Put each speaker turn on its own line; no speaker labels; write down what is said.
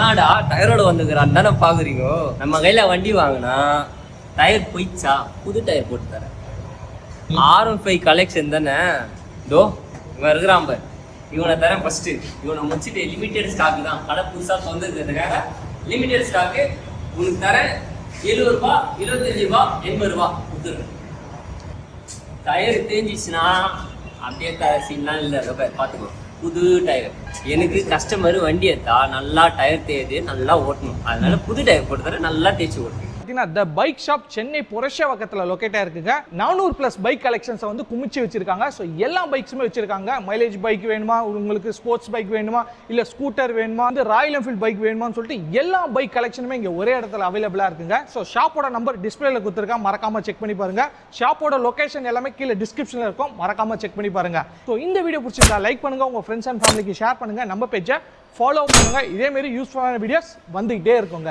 என்னடா டயரோட வந்துக்கிறான் தானே பாக்குறீங்க. நம்ம கையில வண்டி வாங்கினா டயர் போயிடுச்சா, புது டயர் போட்டு தரேன். R15 கலெக்ஷன் தானே. தோ இவன் இருக்கிறான் பாரு, இவனை தரேன். ஃபர்ஸ்ட் இவனை முடிச்சுட்டு லிமிடெட் ஸ்டாக் தான், கடை புதுசா வந்துருக்கிறதுக்காக லிமிடெட் ஸ்டாக்கு உனக்கு தரேன். 70 ரூபா, 25 ரூபா, 80 ரூபா கொடுத்துருக்கேன். டயர் தேஞ்சிச்சுன்னா அப்படியே சீன்லாம் இல்லை, பார்த்துக்கோ. புது டயர். எனக்கு கஸ்டமர் வண்டி எடுத்தா நல்லா டயர் தேய்து நல்லா ஓட்டணும், அதனால புது டயர் போட்டு தர, நல்லா தேய்ச்சி ஓட்டணும்.
த பைக் ஷாப் சென்னை புரஷவாக்கத்தில் லொக்கேட் ஆயிருக்குங்க. 400+ பைக் கலெக்ஷன்ஸை வந்து குமிச்சு வச்சிருக்காங்க. ஸோ எல்லா பைக்ஸுமே வச்சிருக்காங்க. மைலேஜ் பைக் வேணுமா, உங்களுக்கு ஸ்போர்ட்ஸ் பைக் வேணுமா, இல்லை ஸ்கூட்டர் வேணுமா, வந்து ராயல் என்ஃபீல்ட் பைக் வேணுமான்னு சொல்லிட்டு எல்லா பைக் கலெக்ஷனுமே இங்கே ஒரே இடத்துல அவைலபிளாக இருக்குங்க. ஸோ ஷாப்போட நம்பர் டிஸ்பிளேல கொடுத்துருக்கேன், மறக்காம செக் பண்ணி பாருங்க. ஷாப்போட லொகேஷன் எல்லாமே கீழே டிஸ்கிரிப்ஷனில் இருக்கும், மறக்காம செக் பண்ணி பாருங்க. ஸோ இந்த வீடியோ பிடிச்சிருந்தா லைக் பண்ணுங்க, உங்க ஃப்ரெண்ட்ஸ் அண்ட் ஃபேமிலிக்கு ஷேர் பண்ணுங்க, நம்ம பேஜை ஃபாலோ பண்ணுங்க. இதே மாதிரி யூஸ்ஃபுல்லான வீடியோஸ் வந்துகிட்டே இருக்குங்க.